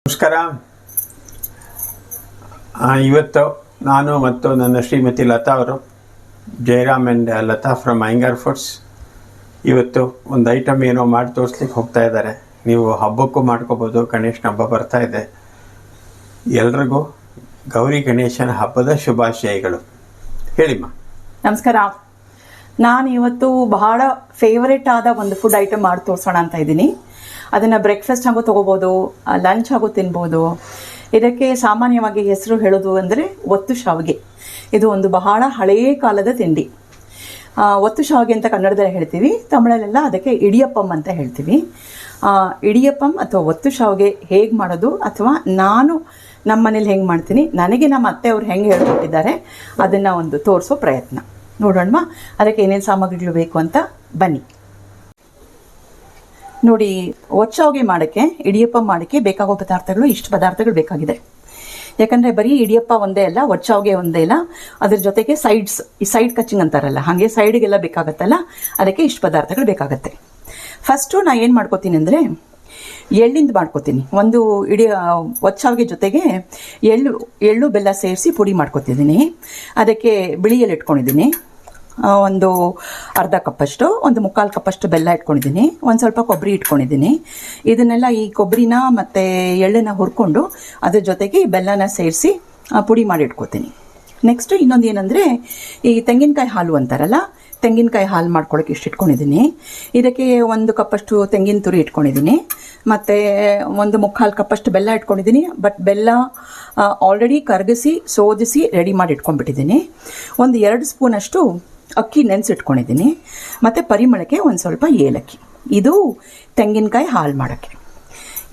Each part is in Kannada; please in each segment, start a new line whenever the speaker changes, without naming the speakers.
ನಮಸ್ಕಾರ. ಇವತ್ತು ನಾನು ಮತ್ತು ನನ್ನ ಶ್ರೀಮತಿ ಲತಾ ಅವರು, Jayaram and Lata from Iyengar foods, ಇವತ್ತು ಒಂದು ಐಟಮ್ ಏನೋ ಮಾಡಿ ತೋರಿಸ್ಲಿಕ್ಕೆ ಹೋಗ್ತಾ ಇದ್ದಾರೆ. ನೀವು ಹಬ್ಬಕ್ಕೂ ಮಾಡ್ಕೋಬೋದು. ಗಣೇಶನ ಹಬ್ಬ ಬರ್ತಾ ಇದೆ. ಎಲ್ರಿಗೂ ಗೌರಿ ಗಣೇಶನ ಹಬ್ಬದ ಶುಭಾಶಯಗಳು. ಹೇಳಿಮ್ಮ.
ನಮಸ್ಕಾರ. ನಾನು ಇವತ್ತು ಬಹಳ ಫೇವರೇಟ್ ಆದ ಒಂದು ಫುಡ್ ಐಟಮ್ ಮಾಡಿ ತೋರಿಸೋಣ ಅಂತ ಇದ್ದೀನಿ. ಅದನ್ನು ಬ್ರೇಕ್ಫಾಸ್ಟ್ ಆಗೋ ತೊಗೋಬೋದು, ಲಂಚ್ ಆಗೋ ತಿನ್ಬೋದು. ಇದಕ್ಕೆ ಸಾಮಾನ್ಯವಾಗಿ ಹೆಸರು ಹೇಳೋದು ಅಂದರೆ ಒತ್ತು ಶಾವಿಗೆ. ಇದು ಒಂದು ಬಹಳ ಹಳೆಯ ಕಾಲದ ತಿಂಡಿ. ಒತ್ತು ಶಾವಿಗೆ ಅಂತ ಕನ್ನಡದಲ್ಲಿ ಹೇಳ್ತೀವಿ, ತಮಿಳಲ್ಲೆಲ್ಲ ಅದಕ್ಕೆ ಇಡಿಯಪ್ಪಂ ಅಂತ ಹೇಳ್ತೀವಿ. ಇಡಿಯಪ್ಪಂ ಅಥವಾ ಒತ್ತು ಶಾವಿಗೆ ಹೇಗೆ ಮಾಡೋದು, ಅಥವಾ ನಾನು ನಮ್ಮ ಮನೇಲಿ ಹೆಂಗೆ ಮಾಡ್ತೀನಿ, ನನಗೆ ನಮ್ಮ ಅತ್ತೆಯವರು ಹೆಂಗೆ ಹೇಳ್ಕೊಟ್ಟಿದ್ದಾರೆ ಅದನ್ನು ಒಂದು ತೋರಿಸೋ ಪ್ರಯತ್ನ ನೋಡೋಣ. ಅದಕ್ಕೆ ಏನೇನು ಸಾಮಗ್ರಿಗಳು ಬೇಕು ಅಂತ ಬನ್ನಿ ನೋಡಿ. ಒತ್ತು ಶಾವಿಗೆ ಮಾಡೋಕ್ಕೆ, ಇಡಿಯಪ್ಪ ಮಾಡೋಕ್ಕೆ ಬೇಕಾಗೋ ಪದಾರ್ಥಗಳು ಇಷ್ಟು ಪದಾರ್ಥಗಳು ಬೇಕಾಗಿದೆ. ಯಾಕಂದರೆ ಬರೀ ಇಡಿಯಪ್ಪ ಒಂದೇ ಅಲ್ಲ, ಒತ್ತು ಶಾವಿಗೆ ಒಂದೇ ಇಲ್ಲ, ಅದ್ರ ಜೊತೆಗೆ ಸೈಡ್ಸ್, ಈ ಸೈಡ್ ಕಚ್ಚಿಂಗ್ ಅಂತಾರಲ್ಲ, ಹಾಗೆ ಸೈಡಿಗೆಲ್ಲ ಬೇಕಾಗತ್ತಲ್ಲ, ಅದಕ್ಕೆ ಇಷ್ಟು ಪದಾರ್ಥಗಳು ಬೇಕಾಗತ್ತೆ. ಫಸ್ಟು ನಾನು ಏನು ಮಾಡ್ಕೋತೀನಿ ಅಂದರೆ ಎಳ್ಳಿಂದ ಮಾಡ್ಕೋತೀನಿ. ಒಂದು ಒತ್ತು ಶಾವಿಗೆ ಜೊತೆಗೆ ಎಳ್ಳು ಬೆಲ್ಲ ಸೇರಿಸಿ ಪುಡಿ ಮಾಡ್ಕೊತಿದ್ದೀನಿ. ಅದಕ್ಕೆ ಬಿಳಿ ಎಳ್ಳು ಇಟ್ಕೊಂಡಿದ್ದೀನಿ, ಒಂದು ಅರ್ಧ ಕಪ್ಪಷ್ಟು, ಒಂದು ಮುಕ್ಕಾಲು ಕಪ್ಪಷ್ಟು ಬೆಲ್ಲ ಇಟ್ಕೊಂಡಿದ್ದೀನಿ, ಒಂದು ಸ್ವಲ್ಪ ಕೊಬ್ಬರಿ ಇಟ್ಕೊಂಡಿದ್ದೀನಿ. ಇದನ್ನೆಲ್ಲ, ಈ ಕೊಬ್ಬರಿನ ಮತ್ತು ಎಳ್ಳನ್ನು ಹುರ್ಕೊಂಡು ಅದ್ರ ಜೊತೆಗೆ ಈ ಬೆಲ್ಲನ ಸೇರಿಸಿ ಪುಡಿ ಮಾಡಿ ಇಟ್ಕೊತೀನಿ. ನೆಕ್ಸ್ಟು ಇನ್ನೊಂದು ಏನಂದರೆ, ಈ ತೆಂಗಿನಕಾಯಿ ಹಾಲು ಅಂತಾರಲ್ಲ, ತೆಂಗಿನಕಾಯಿ ಹಾಲು ಮಾಡ್ಕೊಳ್ಳೋಕೆ ಇಷ್ಟು ಇಟ್ಕೊಂಡಿದ್ದೀನಿ. ಇದಕ್ಕೆ ಒಂದು ಕಪ್ಪಷ್ಟು ತೆಂಗಿನ ತುರಿ ಇಟ್ಕೊಂಡಿದ್ದೀನಿ, ಮತ್ತು ಒಂದು ಮುಕ್ಕಾಲು ಕಪ್ಪಷ್ಟು ಬೆಲ್ಲ ಇಟ್ಕೊಂಡಿದ್ದೀನಿ. ಬಟ್ ಬೆಲ್ಲ ಆಲ್ರೆಡಿ ಕರಗಿಸಿ ಸೋದಿಸಿ ರೆಡಿ ಮಾಡಿ ಇಟ್ಕೊಂಡ್ಬಿಟ್ಟಿದ್ದೀನಿ. ಒಂದು 2 ಸ್ಪೂನಷ್ಟು ಅಕ್ಕಿ ನೆನೆಸಿಟ್ಕೊಂಡಿದ್ದೀನಿ, ಮತ್ತು ಪರಿಮಳಕ್ಕೆ ಒಂದು ಸ್ವಲ್ಪ ಏಲಕ್ಕಿ. ಇದು ತೆಂಗಿನಕಾಯಿ ಹಾಲು ಮಾಡೋಕ್ಕೆ.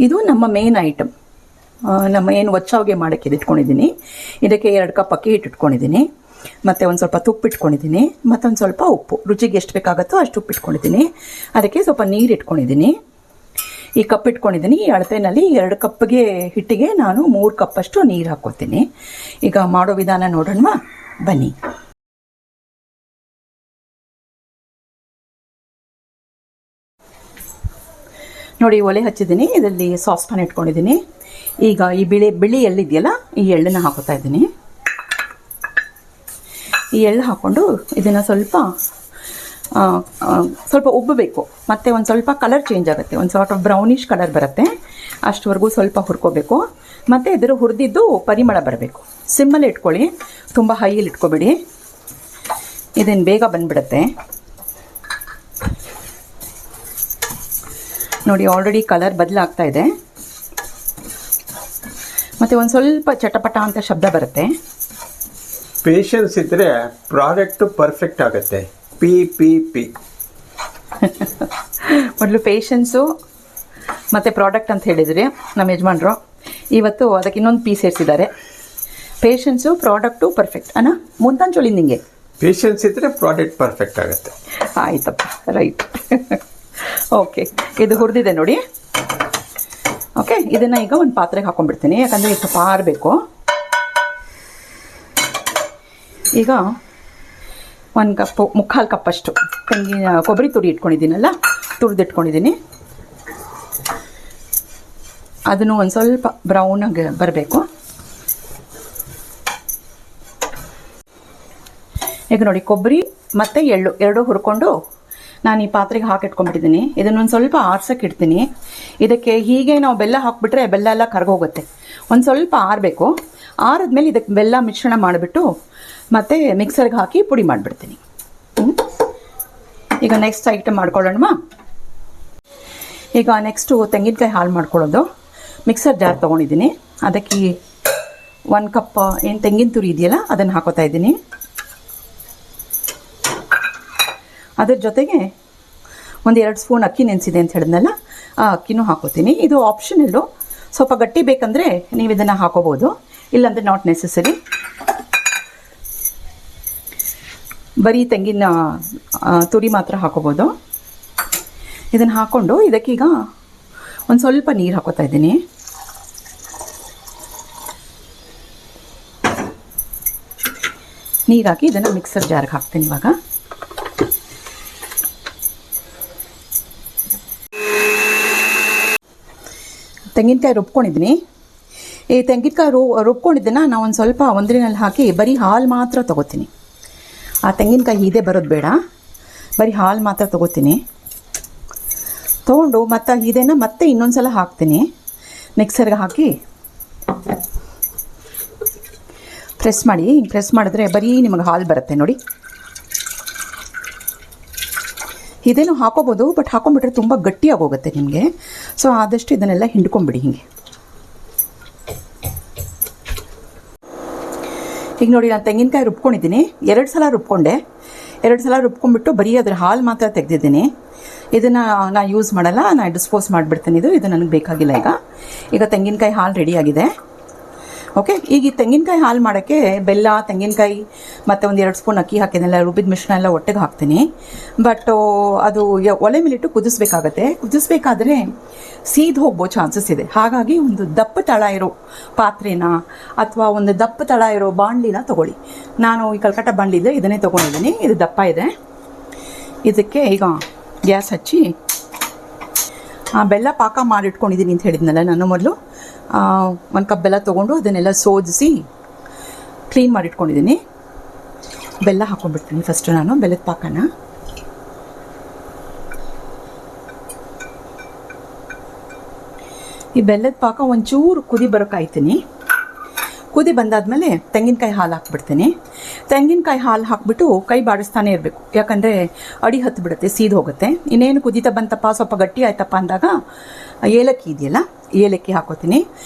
ಇದು ನಮ್ಮ ಮೇನ್ ಐಟಮ್. ನಮ್ಮ ಏನು ಒತ್ತು ಶಾವಿಗೆ ಮಾಡೋಕ್ಕೆ ಇದು ಇಟ್ಕೊಂಡಿದ್ದೀನಿ. ಇದಕ್ಕೆ 2 ಕಪ್ ಅಕ್ಕಿ ಹಿಟ್ಟು ಇಟ್ಕೊಂಡಿದ್ದೀನಿ, ಮತ್ತು ಒಂದು ಸ್ವಲ್ಪ ತುಪ್ಪ ಇಟ್ಕೊಂಡಿದ್ದೀನಿ, ಮತ್ತೊಂದು ಸ್ವಲ್ಪ ಉಪ್ಪು, ರುಚಿಗೆ ಎಷ್ಟು ಬೇಕಾಗುತ್ತೋ ಅಷ್ಟು ಉಪ್ಪು ಇಟ್ಕೊಂಡಿದ್ದೀನಿ. ಅದಕ್ಕೆ ಸ್ವಲ್ಪ ನೀರು ಇಟ್ಕೊಂಡಿದ್ದೀನಿ. ಈ ಕಪ್ ಇಟ್ಕೊಂಡಿದ್ದೀನಿ. ಈ ಅಳತೆನಲ್ಲಿ 2 ಕಪ್ಗೆ ಹಿಟ್ಟಿಗೆ ನಾನು 3 ಕಪ್ಪಷ್ಟು ನೀರು ಹಾಕ್ಕೋತೀನಿ. ಈಗ ಮಾಡೋ ವಿಧಾನ ನೋಡೋಣ ಬನ್ನಿ. ನೋಡಿ, ಒಲೆ ಹಚ್ಚಿದ್ದೀನಿ. ಇದರಲ್ಲಿ ಸಾಸ್ ಪ್ಯಾನ್ ಇಟ್ಕೊಂಡಿದ್ದೀನಿ. ಈಗ ಈ ಬಿಳಿ ಎಳ್ಳಿದೆಯಲ್ಲ, ಈ ಎಳ್ಳನ್ನು ಹಾಕೋತಾ ಇದ್ದೀನಿ. ಈ ಎಳ್ಳು ಹಾಕ್ಕೊಂಡು ಇದನ್ನು ಸ್ವಲ್ಪ ಉಬ್ಬಬೇಕು, ಮತ್ತು ಒಂದು ಸ್ವಲ್ಪ ಕಲರ್ ಚೇಂಜ್ ಆಗುತ್ತೆ, ಒಂದು ಸ್ವಲ್ಪ ಬ್ರೌನಿಷ್ ಕಲರ್ ಬರುತ್ತೆ. ಅಷ್ಟವರೆಗೂ ಸ್ವಲ್ಪ ಹುರ್ಕೋಬೇಕು. ಮತ್ತು ಇದರ ಹುರಿದಿದ್ದು ಪರಿಮಳ ಬರಬೇಕು. ಸಿಮ್ಮಲ್ಲಿ ಇಟ್ಕೊಳ್ಳಿ, ತುಂಬ ಹೈಯಲ್ಲಿ ಇಟ್ಕೊಬೇಡಿ, ಇದನ್ನು ಬೇಗ ಬಂದುಬಿಡುತ್ತೆ. ನೋಡಿ, ಆಲ್ರೆಡಿ ಕಲರ್ ಬದಲಾಗ್ತಾ ಇದೆ, ಮತ್ತು ಒಂದು ಸ್ವಲ್ಪ ಚಟಪಟ ಅಂತ ಶಬ್ದ ಬರುತ್ತೆ.
ಪೇಷನ್ಸ್ ಇದ್ದರೆ ಪ್ರಾಡಕ್ಟು ಪರ್ಫೆಕ್ಟ್ ಆಗುತ್ತೆ. ಪಿ
ಮೊದಲು ಪೇಷನ್ಸು ಮತ್ತು ಪ್ರಾಡಕ್ಟ್ ಅಂತ ಹೇಳಿದ್ರಿ ನಮ್ಮ ಯಜಮಾನ್ರು. ಇವತ್ತು ಅದಕ್ಕೆ ಇನ್ನೊಂದು ಪಿ ಸೇರಿಸಿದ್ದಾರೆ. ಪೇಷನ್ಸು, ಪ್ರಾಡಕ್ಟು ಪರ್ಫೆಕ್ಟ್ ಅಣ್ಣ, ಮುಂತಾಂಚೊಳಿ ನಿಂಗೆ
ಪೇಷನ್ಸ್ ಇದ್ದರೆ ಪ್ರಾಡಕ್ಟ್ ಪರ್ಫೆಕ್ಟ್ ಆಗುತ್ತೆ.
ಆಯ್ತಪ್ಪ, ರೈಟ್. ಓಕೆ, ಇದು ಹುರಿದಿದೆ ನೋಡಿ. ಓಕೆ, ಇದನ್ನು ಈಗ ಒಂದು ಪಾತ್ರೆಗೆ ಹಾಕೊಂಡ್ಬಿಡ್ತೀನಿ, ಯಾಕಂದರೆ ಇದು ಸ್ವಲ್ಪ ಆರಬೇಕು. ಈಗ 1 ಮುಕ್ಕಾಲು ಕಪ್ಪಷ್ಟು ಕೊಬ್ಬರಿ ತುರಿ ಇಟ್ಕೊಂಡಿದ್ದೀನಲ್ಲ, ತುರಿದಿಟ್ಕೊಂಡಿದ್ದೀನಿ. ಅದನ್ನು ಒಂದು ಸ್ವಲ್ಪ ಬ್ರೌನಾಗಿ ಬರಬೇಕು. ಈಗ ನೋಡಿ, ಕೊಬ್ಬರಿ ಮತ್ತು ಎಳ್ಳು ಎರಡೂ ಹುರ್ಕೊಂಡು ನಾನು ಈ ಪಾತ್ರೆಗೆ ಹಾಕಿಟ್ಕೊಂಡ್ಬಿಟ್ಟಿದ್ದೀನಿ. ಇದನ್ನೊಂದು ಸ್ವಲ್ಪ ಆರ್ಸಕ್ಕೆ ಇಡ್ತೀನಿ. ಇದಕ್ಕೆ ಹೀಗೆ ನಾವು ಬೆಲ್ಲ ಹಾಕಿಬಿಟ್ರೆ ಬೆಲ್ಲ ಎಲ್ಲ ಕರಗೋಗುತ್ತೆ. ಒಂದು ಸ್ವಲ್ಪ ಆರಬೇಕು. ಆರಿದ್ಮೇಲೆ ಇದಕ್ಕೆ ಬೆಲ್ಲ ಮಿಶ್ರಣ ಮಾಡಿಬಿಟ್ಟು ಮತ್ತು ಮಿಕ್ಸರ್ಗೆ ಹಾಕಿ ಪುಡಿ ಮಾಡಿಬಿಡ್ತೀನಿ. ಈಗ ನೆಕ್ಸ್ಟ್ ಐಟಮ್ ಮಾಡ್ಕೊಳ್ಳೋಣ. ಈಗ ನೆಕ್ಸ್ಟು ತೆಂಗಿನಕಾಯಿ ಹಾಲು ಮಾಡ್ಕೊಳ್ಳೋದು. ಮಿಕ್ಸರ್ ಜಾರ್ ತೊಗೊಂಡಿದ್ದೀನಿ. ಅದಕ್ಕೆ 1 ಕಪ್ ಏನು ತೆಂಗಿನ ತುರಿ ಇದೆಯಲ್ಲ, ಅದನ್ನು ಹಾಕೋತಾ ಇದ್ದೀನಿ. ಅದ್ರ ಜೊತೆಗೆ ಒಂದು 2 ಸ್ಪೂನ್ ಅಕ್ಕಿ ನೆನೆಸಿದೆ ಅಂತ ಹೇಳಿದ್ನಲ್ಲ, ಆ ಅಕ್ಕಿನೂ ಹಾಕೋತೀನಿ. ಇದು ಆಪ್ಷನಲ್ಲು. ಸ್ವಲ್ಪ ಗಟ್ಟಿ ಬೇಕಂದರೆ ನೀವು ಇದನ್ನು ಹಾಕೋಬೋದು, ಇಲ್ಲಾಂದರೆ ನಾಟ್ ನೆಸೆಸರಿ. ಬರೀ ತೆಂಗಿನ ತುರಿ ಮಾತ್ರ ಹಾಕೋಬೋದು. ಇದನ್ನು ಹಾಕ್ಕೊಂಡು ಇದಕ್ಕೀಗ ಒಂದು ಸ್ವಲ್ಪ ನೀರು ಹಾಕೋತಾ ಇದ್ದೀನಿ. ನೀರು ಹಾಕಿ ಇದನ್ನು ಮಿಕ್ಸರ್ ಜಾರ್ಗೆ ಹಾಕ್ತೀನಿ. ಇವಾಗ ತೆಂಗಿನಕಾಯಿ ರುಬ್ಕೊಂಡಿದ್ದೀನಿ. ಈ ತೆಂಗಿನಕಾಯಿ ರುಬ್ಕೊಂಡಿದ್ದನ್ನು ನಾವು ಒಂದು ಸ್ವಲ್ಪ ಒಂದರಿನಲ್ಲಿ ಹಾಕಿ ಬರೀ ಹಾಲು ಮಾತ್ರ ತೊಗೋತೀನಿ. ಆ ತೆಂಗಿನಕಾಯಿ ಹೀದೆ ಬರೋದು ಬೇಡ, ಬರೀ ಹಾಲು ಮಾತ್ರ ತೊಗೋತೀನಿ. ತೊಗೊಂಡು ಮತ್ತು ಹೀದೆನ ಮತ್ತೆ ಇನ್ನೊಂದು ಸಲ ಹಾಕ್ತೀನಿ. ಮಿಕ್ಸರ್ಗೆ ಹಾಕಿ ಪ್ರೆಸ್ ಮಾಡಿ. ಹಿಂಗೆ ಪ್ರೆಸ್ ಮಾಡಿದ್ರೆ ಬರೀ ನಿಮಗೆ ಹಾಲು ಬರುತ್ತೆ ನೋಡಿ. ಇದೇನು ಹಾಕೋಬೋದು, ಬಟ್ ಹಾಕೊಂಡ್ಬಿಟ್ರೆ ತುಂಬ ಗಟ್ಟಿಯಾಗೋಗುತ್ತೆ ನಿಮಗೆ. ಸೊ ಆದಷ್ಟು ಇದನ್ನೆಲ್ಲ ಹಿಂಡ್ಕೊಂಬಿಡಿ ಹಿಂಗೆ. ಈಗ ನೋಡಿ, ನಾನು ತೆಂಗಿನಕಾಯಿ ರುಬ್ಕೊಂಡಿದ್ದೀನಿ. 2 ಸಲ ರುಬ್ಕೊಂಡೆ. 2 ಸಲ ರುಬ್ಕೊಂಡ್ಬಿಟ್ಟು ಬರೀ ಅದ್ರ ಹಾಲು ಮಾತ್ರ ತೆಗೆದಿದ್ದೀನಿ. ಇದನ್ನು ನಾನು ಯೂಸ್ ಮಾಡಲ್ಲ, ನಾನು ಡಿಸ್ಪೋಸ್ ಮಾಡಿಬಿಡ್ತೀನಿ. ಇದು ನನಗೆ ಬೇಕಾಗಿಲ್ಲ. ಈಗ ತೆಂಗಿನಕಾಯಿ ಹಾಲು ರೆಡಿಯಾಗಿದೆ. ಓಕೆ, ಈಗ ಈ ತೆಂಗಿನಕಾಯಿ ಹಾಲು ಮಾಡೋಕ್ಕೆ ಬೆಲ್ಲ, ತೆಂಗಿನಕಾಯಿ ಮತ್ತು ಒಂದು 2 ಸ್ಪೂನ್ ಅಕ್ಕಿ ಹಾಕಿದ್ನೆಲ್ಲ ರುಬ್ಬಿದ ಮಿಶ್ರಣ ಎಲ್ಲ ಒಟ್ಟಿಗೆ ಹಾಕ್ತೀನಿ. ಬಟ್ ಅದು ಒಲೆ ಮೇಲಿಟ್ಟು ಕುದಿಸ್ಬೇಕಾಗತ್ತೆ. ಕುದಿಸ್ಬೇಕಾದ್ರೆ ಸೀದ್ ಹೋಗ್ಬೋ ಚಾನ್ಸಸ್ ಇದೆ. ಹಾಗಾಗಿ ಒಂದು ದಪ್ಪ ತಳ ಇರೋ ಪಾತ್ರೆನ ಅಥವಾ ಒಂದು ದಪ್ಪ ತಳ ಇರೋ ಬಾಣಲಿನ ತೊಗೊಳ್ಳಿ. ನಾನು ಈ ಕಲ್ಕಟ್ಟ ಬಾಣಲಿ ಇದೆ, ಇದನ್ನೇ ತೊಗೊಂಡಿದ್ದೀನಿ. ಇದು ದಪ್ಪ ಇದೆ. ಇದಕ್ಕೆ ಈಗ ಗ್ಯಾಸ್ ಹಚ್ಚಿ ಬೆಲ್ಲ ಪಾಕ ಮಾಡಿಟ್ಕೊಂಡಿದ್ದೀನಿ ಅಂತ ಹೇಳಿದ್ನಲ್ಲ ನಾನು ಮೊದಲು. 1 ಕಪ್ ಬೆಲ್ಲ ತೊಗೊಂಡು ಅದನ್ನೆಲ್ಲ ಸೋದಿಸಿ ಕ್ಲೀನ್ ಮಾಡಿಟ್ಕೊಂಡಿದ್ದೀನಿ. ಬೆಲ್ಲ ಹಾಕ್ಕೊಂಡ್ಬಿಡ್ತೀನಿ ಫಸ್ಟ್ ನಾನು ಬೆಲ್ಲದ ಪಾಕನ. ಈ ಬೆಲ್ಲದ ಪಾಕ ಒಂಚೂರು ಕುದಿ ಬರೋಕ್ಕಾಯ್ತೀನಿ. ಕುದಿ ಬಂದಾದ್ಮೇಲೆ ತೆಂಗಿನಕಾಯಿ ಹಾಲು ಹಾಕ್ಬಿಡ್ತೀನಿ. ತೆಂಗಿನಕಾಯಿ ಹಾಲು ಹಾಕ್ಬಿಟ್ಟು ಕೈ ಬಾಡಿಸ್ತಾನೆ ಇರಬೇಕು, ಯಾಕಂದರೆ ಅಡಿ ಹತ್ತು ಬಿಡುತ್ತೆ, ಸೀದ್ ಹೋಗುತ್ತೆ. ಇನ್ನೇನು ಕುದೀತಾ ಬಂತಪ್ಪ, ಸ್ವಲ್ಪ ಗಟ್ಟಿ ಆಯ್ತಪ್ಪ ಅಂದಾಗ ಏಲಕ್ಕಿ ಇದೆಯಲ್ಲ, ಏಲಕ್ಕಿ ಹಾಕೋತೀನಿ.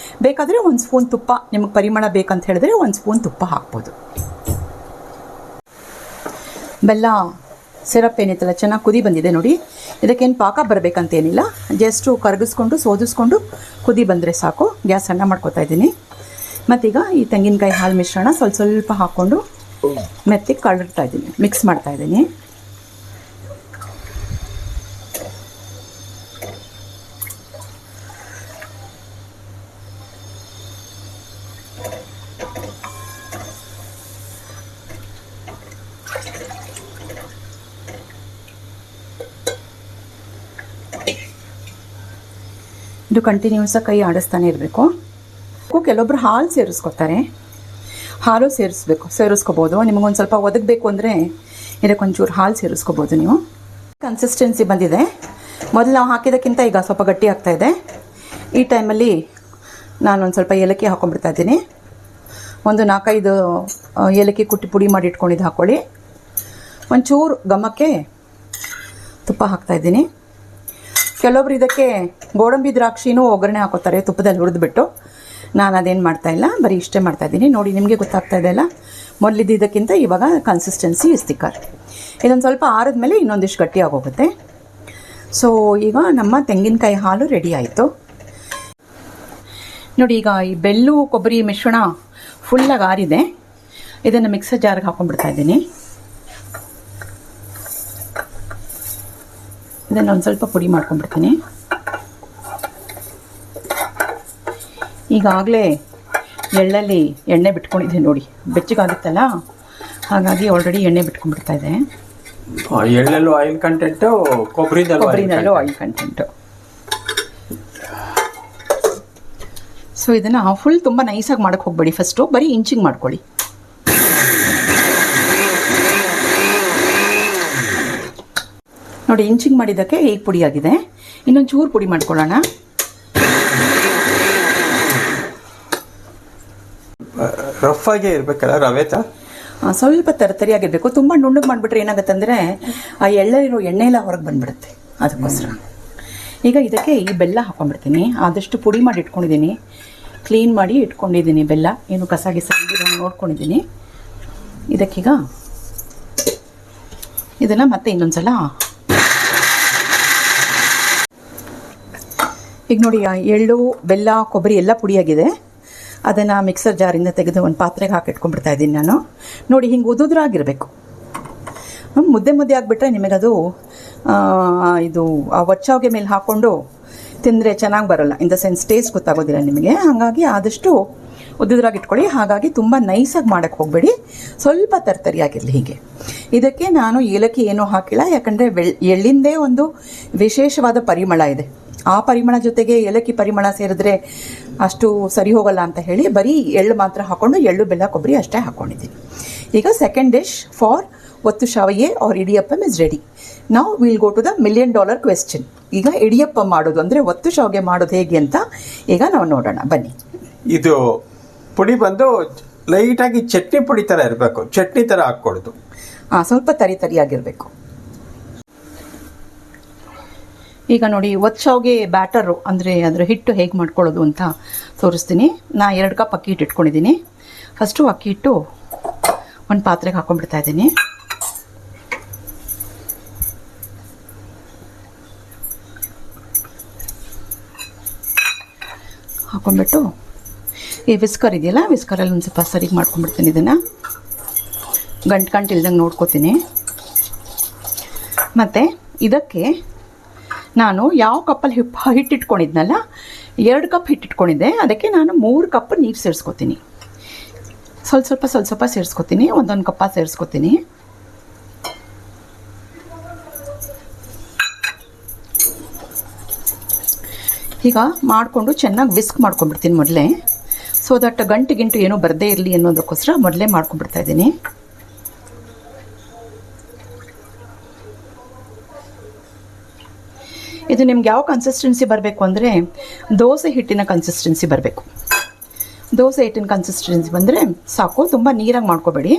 ಬೇಕಾದರೆ 1 ಸ್ಪೂನ್ ತುಪ್ಪ, ನಿಮಗೆ ಪರಿಮಳ ಬೇಕಂತ ಹೇಳಿದ್ರೆ 1 ಸ್ಪೂನ್ ತುಪ್ಪ ಹಾಕ್ಬೋದು. ಬೆಲ್ಲ ಸಿರಪ್ ಏನಿತ್ತಲ್ಲ ಚೆನ್ನಾಗಿ ಕುದಿ ಬಂದಿದೆ ನೋಡಿ. ಇದಕ್ಕೇನು ಪಾಕ ಬರಬೇಕಂತೇನಿಲ್ಲ, ಜಸ್ಟು ಕರಗಿಸ್ಕೊಂಡು ಸೋದಿಸ್ಕೊಂಡು ಕುದಿ ಬಂದರೆ ಸಾಕು. ಗ್ಯಾಸ್ ಸಣ್ಣ ಮಾಡ್ಕೊತಾ ಇದ್ದೀನಿ. ಮತ್ತೀಗ ಈ ತೆಂಗಿನಕಾಯಿ ಹಾಲು ಮಿಶ್ರಣ ಸ್ವಲ್ಪ ಹಾಕ್ಕೊಂಡು ಮೆತ್ತಿಗೆ ಕಳ್ತಾ ಇದ್ದೀನಿ, ಮಿಕ್ಸ್ ಮಾಡ್ತಾ ಇದ್ದೀನಿ. ಇದು ಕಂಟಿನ್ಯೂಸ್ ಆಗಿ ಕೈ ಆಡಿಸ್ತಾನೆ ಇರಬೇಕು. ಕೆಲವೊಬ್ರು ಹಾಲು ಸೇರಿಸ್ಕೊತಾರೆ, ಹಾಲು ಸೇರಿಸ್ಕೋಬೋದು. ನಿಮಗೊಂದು ಸ್ವಲ್ಪ ಒದಗಬೇಕು ಅಂದರೆ ಇದಕ್ಕೊಂಚೂರು ಹಾಲು ಸೇರಿಸ್ಕೋಬೋದು ನೀವು. ಕನ್ಸಿಸ್ಟೆನ್ಸಿ ಬಂದಿದೆ. ಮೊದಲು ನಾವು ಹಾಕಿದ್ದಕ್ಕಿಂತ ಈಗ ಸ್ವಲ್ಪ ಗಟ್ಟಿ ಆಗ್ತಾ ಇದೆ. ಈ ಟೈಮಲ್ಲಿ ನಾನೊಂದು ಸ್ವಲ್ಪ ಏಲಕ್ಕಿ ಹಾಕೊಂಡ್ಬಿಡ್ತಾ ಇದ್ದೀನಿ. ಒಂದು 4-5 ಏಲಕ್ಕಿ ಕುಟ್ಟಿ ಪುಡಿ ಮಾಡಿ ಇಟ್ಕೊಂಡಿದ್ದು ಹಾಕ್ಕೊಳ್ಳಿ. ಒಂಚೂರು ಘಮಕ್ಕೆ ತುಪ್ಪ ಹಾಕ್ತಾಯಿದ್ದೀನಿ. ಕೆಲವೊಬ್ರು ಇದಕ್ಕೆ ಗೋಡಂಬಿ ದ್ರಾಕ್ಷಿನೂ ಒಗ್ಗರಣೆ ಹಾಕೋತಾರೆ ತುಪ್ಪದಲ್ಲಿ ಹುರಿದ್ಬಿಟ್ಟು. ನಾನು ಅದೇನು ಮಾಡ್ತಾಯಿಲ್ಲ, ಬರೀ ಇಷ್ಟೇ ಮಾಡ್ತಾಯಿದ್ದೀನಿ. ನೋಡಿ, ನಿಮಗೆ ಗೊತ್ತಾಗ್ತಾ ಇದೆಯಲ್ಲ, ಮೊದಲಿದ್ದಕ್ಕಿಂತ ಇವಾಗ ಕನ್ಸಿಸ್ಟೆನ್ಸಿ ತಿಕ್ಕರ್. ಇದೊಂದು ಸ್ವಲ್ಪ ಆರಿದ್ಮೇಲೆ ಇನ್ನೊಂದಿಷ್ಟು ಗಟ್ಟಿ ಆಗೋಗುತ್ತೆ. ಸೊ ಈಗ ನಮ್ಮ ತೆಂಗಿನಕಾಯಿ ಹಾಲು ರೆಡಿ ಆಯಿತು ನೋಡಿ. ಈಗ ಈ ಬೆಲ್ಲು ಕೊಬ್ಬರಿ ಮಿಶ್ರಣ ಫುಲ್ಲಾಗಿ ಆರಿದೆ. ಇದನ್ನು ಮಿಕ್ಸರ್ ಜಾರ್ಗೆ ಹಾಕೊಂಡ್ಬಿಡ್ತಾ ಇದ್ದೀನಿ. ಇದನ್ನು ಒಂದು ಸ್ವಲ್ಪ ಪುಡಿ ಮಾಡ್ಕೊಂಡ್ಬಿಡ್ತೀನಿ. ಈಗಾಗಲೇ ಎಳ್ಳಲ್ಲಿ ಎಣ್ಣೆ ಬಿಟ್ಕೊಂಡಿದ್ದೆ ನೋಡಿ, ಬೆಚ್ಚಗಾಗುತ್ತಲ್ಲ, ಹಾಗಾಗಿ ಆಲ್ರೆಡಿ ಎಣ್ಣೆ ಬಿಟ್ಕೊಂಡ್ಬಿಡ್ತಾ ಇದೆ.
ಎಳ್ಳಲ್ಲೂ ಆಯಿಲ್ ಕಂಟೆಂಟು, ಕೊಬ್ಬರಿನಲ್ಲೂ
ಆಯಿಲ್ ಕಂಟೆಂಟು. ಸೊ ಇದನ್ನು ಫುಲ್ ತುಂಬ ನೈಸಾಗಿ ಮಾಡೋಕ್ಕೆ ಹೋಗಬೇಡಿ, ಫಸ್ಟು ಬರೀ ಇಂಚಿಂಗ್ ಮಾಡ್ಕೊಳ್ಳಿ. ನೋಡಿ, ಇಂಚಿಂಗ್ ಮಾಡಿದ್ದಕ್ಕೆ ಈಗ ಪುಡಿ ಆಗಿದೆ. ಇನ್ನೊಂದು ಚೂರು ಪುಡಿ ಮಾಡ್ಕೊಳ್ಳೋಣ.
ರಫ್ ಆಗೇ ಇರಬೇಕಲ್ಲ ರವೆ
ಸ್ವಲ್ಪ ತರತರಿಯಾಗಿರಬೇಕು. ತುಂಬ ನುಣ್ಣಗೆ ಮಾಡಿಬಿಟ್ರೆ ಏನಾಗುತ್ತೆ ಅಂದರೆ ಆ ಎಳ್ಳಲ್ಲಿರೋ ಎಣ್ಣೆ ಎಲ್ಲ ಹೊರಗೆ ಬಂದುಬಿಡುತ್ತೆ. ಅದಕ್ಕೋಸ್ಕರ ಈಗ ಇದಕ್ಕೆ ಈ ಬೆಲ್ಲ ಹಾಕೊಂಡ್ಬಿಡ್ತೀನಿ. ಆದಷ್ಟು ಪುಡಿ ಮಾಡಿ ಇಟ್ಕೊಂಡಿದ್ದೀನಿ, ಕ್ಲೀನ್ ಮಾಡಿ ಇಟ್ಕೊಂಡಿದ್ದೀನಿ. ಬೆಲ್ಲ ಏನು ಕಸ ಗಿಸ ನೋಡ್ಕೊಂಡಿದ್ದೀನಿ. ಇದಕ್ಕೀಗ ಇದನ್ನು ಮತ್ತೆ ಇನ್ನೊಂದ್ಸಲ ಈಗ ನೋಡಿ, ಎಳ್ಳು, ಬೆಲ್ಲ, ಕೊಬ್ಬರಿ ಎಲ್ಲ ಪುಡಿಯಾಗಿದೆ. ಅದನ್ನು ಮಿಕ್ಸರ್ ಜಾರಿಂದ ತೆಗೆದು ಒಂದು ಪಾತ್ರೆಗೆ ಹಾಕಿಟ್ಕೊಂಡ್ಬಿಡ್ತಾ ಇದ್ದೀನಿ ನಾನು. ನೋಡಿ, ಹಿಂಗೆ ಉದುದ್ರಾಗಿರಬೇಕು. ಮುದ್ದೆ ಆಗಿಬಿಟ್ರೆ ನಿಮಗದು ಇದು ಒಚ್ಚಾವ್ಗೆ ಮೇಲೆ ಹಾಕ್ಕೊಂಡು ತಿಂದರೆ ಚೆನ್ನಾಗಿ ಬರೋಲ್ಲ. ಇನ್ ದ ಸೆನ್ಸ್ ಟೇಸ್ಟ್ ಗೊತ್ತಾಗೋದಿಲ್ಲ ನಿಮಗೆ. ಹಾಗಾಗಿ ಆದಷ್ಟು ಉದ್ದುದ್ರಾಗಿಟ್ಕೊಳ್ಳಿ. ಹಾಗಾಗಿ ತುಂಬ ನೈಸಾಗಿ ಮಾಡೋಕ್ಕೆ ಹೋಗಬೇಡಿ, ಸ್ವಲ್ಪ ತರ್ತರಿಯಾಗಿರಲಿ. ಹೀಗೆ ಇದಕ್ಕೆ ನಾನು ಏಲಕ್ಕಿ ಏನೂ ಹಾಕಿಲ್ಲ, ಯಾಕಂದರೆ ಎಳ್ಳಿಂದೇ ಒಂದು ವಿಶೇಷವಾದ ಪರಿಮಳ ಇದೆ ಆ ಪರಿಮಳ ಜೊತೆಗೆ ಏಲಕ್ಕಿ ಪರಿಮಳ ಸೇರಿದ್ರೆ ಅಷ್ಟು ಸರಿ ಹೋಗಲ್ಲ ಅಂತ ಹೇಳಿ ಬರೀ ಎಳ್ಳು ಮಾತ್ರ ಹಾಕೊಂಡು ಎಳ್ಳು ಬೆಲ್ಲ ಕೊಬ್ಬರಿ ಅಷ್ಟೇ ಹಾಕ್ಕೊಂಡಿದ್ದೀನಿ. ಈಗ ಸೆಕೆಂಡ್ ಡಿಶ್ ಫಾರ್ ಒತ್ತು ಶಾವಿಗೆ ಆರ್ ಇಡಿಯಪ್ಪಮ್ ಇಸ್ ರೆಡಿ. ನಾವು will go to the $1 million question. ಈಗ ಇಡಿಯಪ್ಪ ಮಾಡೋದು ಅಂದರೆ ಒತ್ತು ಶಾವಿಗೆ ಮಾಡೋದು ಹೇಗೆ ಅಂತ ಈಗ ನಾವು ನೋಡೋಣ ಬನ್ನಿ.
ಇದು ಪುಡಿ ಬಂದು ಲೈಟಾಗಿ ಚಟ್ನಿ ಪುಡಿ ಥರ ಇರಬೇಕು, ಚಟ್ನಿ ಥರ ಹಾಕ್ಕೊಡೋದು.
ಸ್ವಲ್ಪ ತರಿಯಾಗಿರಬೇಕು. ಈಗ ನೋಡಿ ಒತ್ತು ಶಾವಿಗೆ ಬ್ಯಾಟರು ಅಂದರೆ ಅದರ ಹಿಟ್ಟು ಹೇಗೆ ಮಾಡ್ಕೊಳ್ಳೋದು ಅಂತ ತೋರಿಸ್ತೀನಿ. ನಾ 2 ಕಪ್ ಅಕ್ಕಿ ಹಿಟ್ಟು ಇಟ್ಕೊಂಡಿದ್ದೀನಿ. ಫಸ್ಟು ಅಕ್ಕಿ ಹಿಟ್ಟು ಒಂದು ಪಾತ್ರೆಗೆ ಹಾಕೊಂಡ್ಬಿಡ್ತಾ ಇದ್ದೀನಿ. ಹಾಕೊಂಡ್ಬಿಟ್ಟು ಈ ವಿಸ್ಕರ್ ಇದೆಯಲ್ಲ, ವಿಸ್ಕರಲ್ಲಿ ಒಂದು ಸ್ವಲ್ಪ ಸರಿಗೆ ಮಾಡ್ಕೊಂಡ್ಬಿಡ್ತೀನಿ. ಇದನ್ನು ಗಂಟು ಇಲ್ದಂಗೆ ನೋಡ್ಕೋತೀನಿ. ಮತ್ತು ಇದಕ್ಕೆ ನಾನು ಯಾವ ಕಪ್ಪಲ್ಲಿ ಹಿಟ್ಟಿಟ್ಕೊಂಡಿದ್ನಲ್ಲ, 2 ಕಪ್ ಹಿಟ್ಟಿಟ್ಕೊಂಡಿದ್ದೆ, ಅದಕ್ಕೆ ನಾನು 3 ಕಪ್ ನೀರು ಸೇರಿಸ್ಕೊತೀನಿ. ಸ್ವಲ್ಪ ಸೇರಿಸ್ಕೊತೀನಿ, ಒಂದೊಂದು ಕಪ್ಪ ಸೇರಿಸ್ಕೊತೀನಿ. ಈಗ ಮಾಡಿಕೊಂಡು ಚೆನ್ನಾಗಿ ವಿಸ್ಕ್ ಮಾಡ್ಕೊಂಡ್ಬಿಡ್ತೀನಿ ಮೊದಲೇ, ಸೊ ದಟ್ ಗಂಟು ಏನೋ ಬರದೇ ಇರಲಿ ಅನ್ನೋದಕ್ಕೋಸ್ಕರ ಮೊದಲೇ ಮಾಡ್ಕೊಂಡ್ಬಿಡ್ತಾ ಇದ್ದೀನಿ. ಇದು ನಿಮ್ಗೆ ಯಾವ ಕನ್ಸಿಸ್ಟೆನ್ಸಿ ಬರಬೇಕು ಅಂದರೆ ದೋಸೆ ಹಿಟ್ಟಿನ ಕನ್ಸಿಸ್ಟೆನ್ಸಿ ಬರಬೇಕು. ದೋಸೆ ಹಿಟ್ಟಿನ ಕನ್ಸಿಸ್ಟೆನ್ಸಿ ಬಂದರೆ ಸಾಕು. ತುಂಬ ನೀರಾಗಿ ಮಾಡ್ಕೋಬೇಡಿ,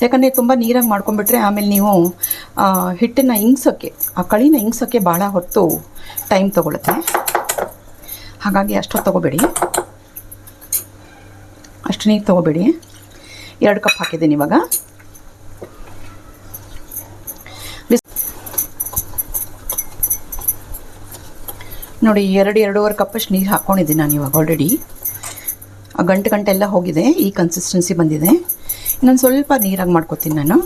ಯಾಕಂದರೆ ತುಂಬ ನೀರಾಗಿ ಮಾಡ್ಕೊಂಡ್ಬಿಟ್ರೆ ಆಮೇಲೆ ನೀವು ಹಿಟ್ಟನ್ನು ಇಂಗ್ಸೋಕ್ಕೆ, ಆ ಕಳಿನ ಇಂಗ್ಸೋಕ್ಕೆ ಭಾಳ ಹೊತ್ತು ಟೈಮ್ ತೊಗೊಳುತ್ತೆ. ಹಾಗಾಗಿ ಅಷ್ಟೊತ್ತು ತೊಗೋಬೇಡಿ, ಅಷ್ಟು ನೀರು ತೊಗೋಬೇಡಿ. 2 ಕಪ್ ಹಾಕಿದ್ದೀನಿ ಇವಾಗ. ನೋಡಿ 2-2.5 ಕಪ್ಪಷ್ಟು ನೀರು ಹಾಕ್ಕೊಂಡಿದ್ದೀನಿ ನಾನು ಇವಾಗ ಆಲ್ರೆಡಿ. ಆ ಗಂಟೆಲ್ಲ ಹೋಗಿದೆ, ಈ ಕನ್ಸಿಸ್ಟೆನ್ಸಿ ಬಂದಿದೆ. ಇನ್ನೊಂದು ಸ್ವಲ್ಪ ನೀರಾಗಿ ಮಾಡ್ಕೊತೀನಿ ನಾನು.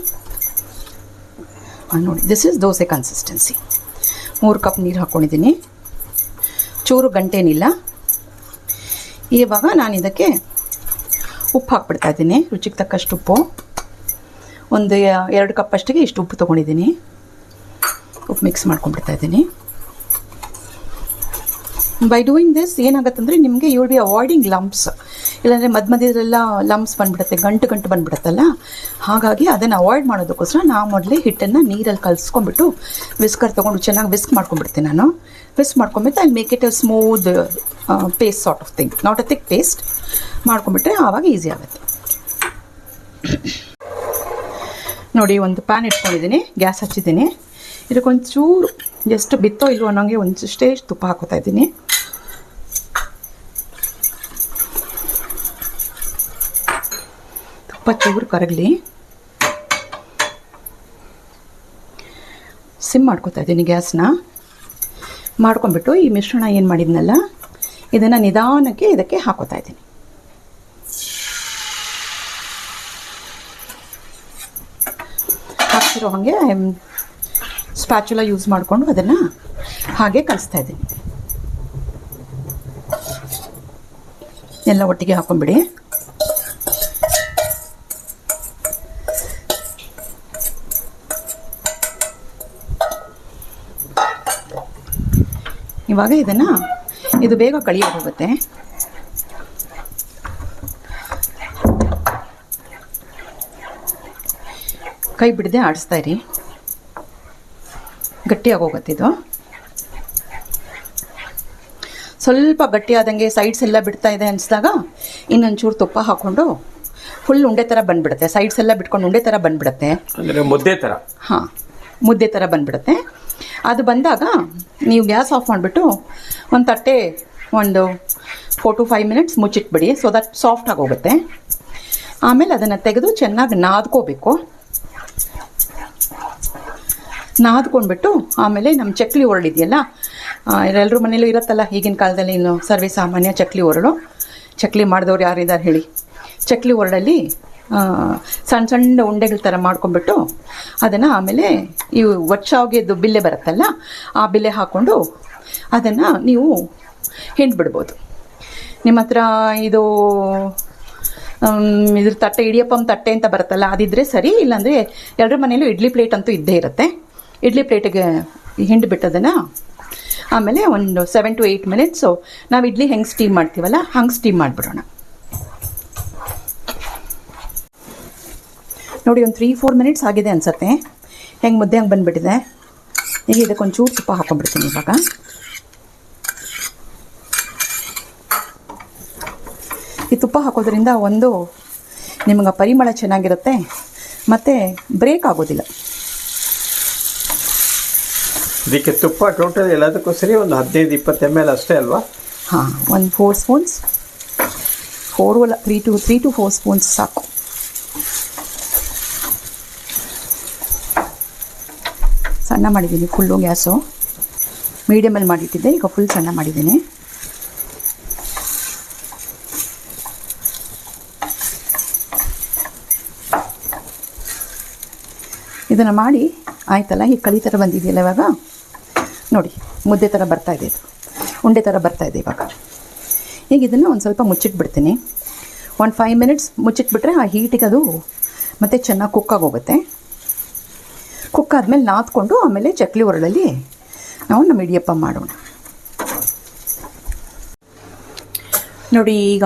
ನೋಡಿ this is dosa consistency. 3 cup ನೀರು ಹಾಕ್ಕೊಂಡಿದ್ದೀನಿ, ಚೂರು ಗಂಟೇನಿಲ್ಲ. ಇವಾಗ ನಾನು ಇದಕ್ಕೆ ಉಪ್ಪು ಹಾಕ್ಬಿಡ್ತಾ ಇದ್ದೀನಿ, ರುಚಿಗೆ ತಕ್ಕಷ್ಟು ಉಪ್ಪು. ಒಂದು 2 ಕಪ್ಪಷ್ಟಿಗೆ ಇಷ್ಟು ಉಪ್ಪು ತೊಗೊಂಡಿದ್ದೀನಿ. ಉಪ್ಪು ಮಿಕ್ಸ್ ಮಾಡ್ಕೊಂಡ್ಬಿಡ್ತಾ ಇದ್ದೀನಿ. ಬೈ ಡೂಯಿಂಗ್ ದಿಸ್ ಏನಾಗುತ್ತಂದರೆ ನಿಮಗೆ you will be avoiding lumps. ಇಲ್ಲಾಂದರೆ ಮಧ್ಯದಲ್ಲೆಲ್ಲ ಲಂಪ್ಸ್ ಬಂದುಬಿಡುತ್ತೆ, ಗಂಟು ಬಂದುಬಿಡುತ್ತಲ್ಲ. ಹಾಗಾಗಿ ಅದನ್ನು ಅವಾಯ್ಡ್ ಮಾಡೋದಕ್ಕೋಸ್ಕರ ನಾವು ಮೊದಲೇ ಹಿಟ್ಟನ್ನು ನೀರಲ್ಲಿ ಕಲಿಸ್ಕೊಂಡ್ಬಿಟ್ಟು ವಿಸ್ಕರ್ ತೊಗೊಂಡು ಚೆನ್ನಾಗಿ ವಿಸ್ಕ್ ಮಾಡ್ಕೊಂಡ್ಬಿಡ್ತೀನಿ ನಾನು. ವಿಸ್ಕ್ ಮಾಡ್ಕೊಂಬಿಟ್ಟು ಅಲ್ಲಿ make it a smooth paste sort of thing, not a thick paste ಮಾಡ್ಕೊಂಬಿಟ್ರೆ ಆವಾಗ ಈಸಿ ಆಗುತ್ತೆ. ನೋಡಿ ಒಂದು ಪ್ಯಾನ್ ಇಟ್ಕೊಂಡಿದ್ದೀನಿ, ಗ್ಯಾಸ್ ಹಚ್ಚಿದ್ದೀನಿ. ಇದಕ್ಕೊಂಚೂರು ಎಷ್ಟು ಬಿತ್ತೋ ಇಲ್ವೋ ಅನ್ನೋಂಗೆ ಒಂದಿಷ್ಟೇ ತುಪ್ಪ ಹಾಕೋತಾ ಇದ್ದೀನಿ. ತುಪ್ಪ ಚೂರು ಕರಗಲಿ. ಸಿಮ್ ಮಾಡ್ಕೋತಾ ಇದ್ದೀನಿ ಗ್ಯಾಸ್ನ. ಮಾಡ್ಕೊಂಡ್ಬಿಟ್ಟು ಈ ಮಿಶ್ರಣ ಏನು ಮಾಡಿದ್ನಲ್ಲ ಇದನ್ನು ನಿಧಾನಕ್ಕೆ ಇದಕ್ಕೆ ಹಾಕೋತಾ ಇದ್ದೀನಿ. ಹಾಕ್ತಿರೋ ಹಾಗೆ ಸ್ಪ್ಯಾಚುಲಾ ಯೂಸ್ ಮಾಡಿಕೊಂಡು ಅದನ್ನು ಹಾಗೆ ಕಲಿಸ್ತಾ ಇದ್ದೀನಿ. ಎಲ್ಲ ಒಟ್ಟಿಗೆ ಹಾಕೊಂಡ್ಬಿಡಿ. ಇವಾಗ ಇದು ಬೇಗ ಕಳಿಯೋಕೆ ಹೋಗುತ್ತೆ. ಕೈ ಬಿಡದೆ ಆಡಿಸ್ತಾ ಇರಿ, ಗಟ್ಟಿಯಾಗಿ ಹೋಗುತ್ತೆ ಇದು. ಸ್ವಲ್ಪ ಗಟ್ಟಿಯಾದಂಗೆ ಸೈಡ್ಸ್ ಎಲ್ಲ ಬಿಡ್ತಾ ಇದೆ ಅನಿಸಿದಾಗ ಇನ್ನೊಂಚೂರು ತುಪ್ಪ ಹಾಕ್ಕೊಂಡು ಫುಲ್ ಉಂಡೆ ಥರ ಬಂದುಬಿಡುತ್ತೆ. ಸೈಡ್ಸ್ ಎಲ್ಲ ಬಿಟ್ಕೊಂಡು ಉಂಡೆ ಥರ ಬಂದುಬಿಡುತ್ತೆ,
ಅಂದರೆ ಮುದ್ದೆ ಥರ.
ಹಾಂ, ಮುದ್ದೆ ಥರ ಬಂದುಬಿಡುತ್ತೆ. ಅದು ಬಂದಾಗ ನೀವು ಗ್ಯಾಸ್ ಆಫ್ ಮಾಡಿಬಿಟ್ಟು ಒಂದು ತಟ್ಟೆ ಒಂದು 4 to 5 minutes ಮುಚ್ಚಿಟ್ಬಿಡಿ, ಸೊ ದಟ್ ಸಾಫ್ಟ್ ಆಗೋಗುತ್ತೆ. ಆಮೇಲೆ ಅದನ್ನು ತೆಗೆದು ಚೆನ್ನಾಗಿ ನಾದ್ಕೋಬೇಕು. ನಾದ್ಕೊಂಡ್ಬಿಟ್ಟು ಆಮೇಲೆ ನಮ್ಮ ಚಕ್ಲಿ ಒರಳಿದೆಯಲ್ಲ, ಎಲ್ಲರ ಮನೇಲೂ ಇರುತ್ತಲ್ಲ ಈಗಿನ ಕಾಲದಲ್ಲಿ, ಇನ್ನು ಸರ್ವೇ ಸಾಮಾನ್ಯ ಚಕ್ಲಿ ಒರಳು. ಚಕ್ಲಿ ಮಾಡಿದವ್ರು ಯಾರಿದ್ದಾರೆ ಹೇಳಿ? ಚಕ್ಲಿ ಒರಳಲ್ಲಿ ಸಣ್ಣ ಸಣ್ಣ ಉಂಡೆಗಳ ಥರ ಮಾಡ್ಕೊಂಡ್ಬಿಟ್ಟು ಅದನ್ನು ಆಮೇಲೆ ಈ ಒಚ್ಚಾವ್ಗೆದು ಬಿಲ್ಲೆ ಬರುತ್ತಲ್ಲ, ಆ ಬಿಲ್ಲೆ ಹಾಕ್ಕೊಂಡು ಅದನ್ನು ನೀವು ಹಿಂಡ್ಬಿಡ್ಬೋದು. ನಿಮ್ಮ ಹತ್ರ ಇದ್ರ ತಟ್ಟೆ, ಇಡಿಯಪ್ಪಂ ತಟ್ಟೆ ಅಂತ ಬರುತ್ತಲ್ಲ, ಅದಿದ್ರೆ ಸರಿ. ಇಲ್ಲಾಂದರೆ ಎಲ್ಲರ ಮನೇಲೂ ಇಡ್ಲಿ ಪ್ಲೇಟ್ ಅಂತೂ ಇದ್ದೇ ಇರುತ್ತೆ. ಇಡ್ಲಿ ಪ್ಲೇಟಿಗೆ ಹಿಂಡ್ಬಿಟ್ಟು ಅದನ್ನು ಆಮೇಲೆ ಒಂದು 7 to 8 ಮಿನಿಟ್ಸು ನಾವು ಇಡ್ಲಿ ಹೆಂಗೆ ಸ್ಟೀಮ್ ಮಾಡ್ತೀವಲ್ಲ ಹಂಗೆ ಸ್ಟೀಮ್ ಮಾಡಿಬಿಡೋಣ. ನೋಡಿ ಒಂದು 3-4 ಮಿನಿಟ್ಸ್ ಆಗಿದೆ ಅನಿಸುತ್ತೆ. ಹೆಂಗೆ ಮುದ್ದೆ ಹಂಗೆ ಬಂದುಬಿಟ್ಟಿದೆ. ಈಗ ಇದಕ್ಕೊಂಚೂರು ತುಪ್ಪ ಹಾಕೊಂಡ್ಬಿಡ್ತೀನಿ ಇವಾಗ. ಈ ತುಪ್ಪ ಹಾಕೋದ್ರಿಂದ ಒಂದು ನಿಮಗೆ ಪರಿಮಳ ಚೆನ್ನಾಗಿರುತ್ತೆ ಮತ್ತು ಬ್ರೇಕ್ ಆಗೋದಿಲ್ಲ.
ಇದಕ್ಕೆ ತುಪ್ಪ ಟೋಟಲ್ ಎಲ್ಲದಕ್ಕೂ ಸರಿ ಒಂದು 15-20 ml ಅಷ್ಟೇ ಅಲ್ವಾ?
ಹಾಂ, ಒಂದು 4 ಸ್ಪೂನ್ಸ್, 4 ಅಲ್ಲ 3 to 4 ಸ್ಪೂನ್ಸ್ ಸಾಕು. ಸಣ್ಣ ಮಾಡಿದ್ದೀನಿ ಫುಲ್ಲು ಗ್ಯಾಸು, ಮೀಡಿಯಮಲ್ಲಿ ಮಾಡಿಟ್ಟಿದ್ದೆ, ಈಗ ಫುಲ್ ಸಣ್ಣ ಮಾಡಿದ್ದೀನಿ. ಇದನ್ನು ಮಾಡಿ ಆಯ್ತಲ್ಲ, ಈ ಕಳಿ ಥರ ಬಂದಿದೆಯಲ್ಲ ಇವಾಗ ನೋಡಿ, ಮುದ್ದೆ ಥರ ಬರ್ತಾಯಿದೆ, ಇದು ಉಂಡೆ ಥರ ಬರ್ತಾಯಿದೆ ಇವಾಗ. ಈಗ ಇದನ್ನು ಒಂದು ಸ್ವಲ್ಪ ಮುಚ್ಚಿಟ್ಬಿಡ್ತೀನಿ. ಒಂದು 5 ಮಿನಿಟ್ಸ್ ಮುಚ್ಚಿಟ್ಬಿಟ್ರೆ ಆ ಹೀಟಿಗೆ ಅದು ಮತ್ತೆ ಚೆನ್ನಾಗಿ ಕುಕ್ಕಾಗೋಗುತ್ತೆ. ಕುಕ್ಕಾದ್ಮೇಲೆ ನಾದ್ಕೊಂಡು ಆಮೇಲೆ ಚಕ್ಲಿ ಒರಳಲ್ಲಿ ನಾವು ನಮ್ಮ ಇಡಿಯಪ್ಪ ಮಾಡೋಣ. ನೋಡಿ, ಈಗ